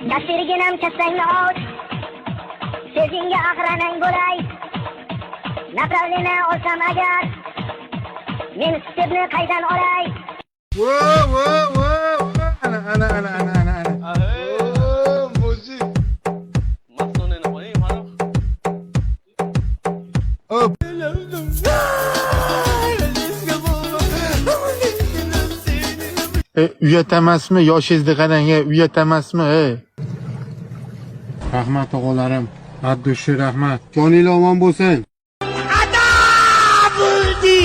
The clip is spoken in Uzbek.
Kasirginam kasangni ol. Sezingga aqranang bo'lay. Направление olsam agar men stepni qaydan olay? Ana. Mujib. Masonena qo'ying, mana. Hop. Uyat emasmi? Yoshingizni qarang, uyat emasmi? Rahmat o'g'llarim. Abdushi rahmat. Joninglar omon bo'lsin. Ata bo'ldi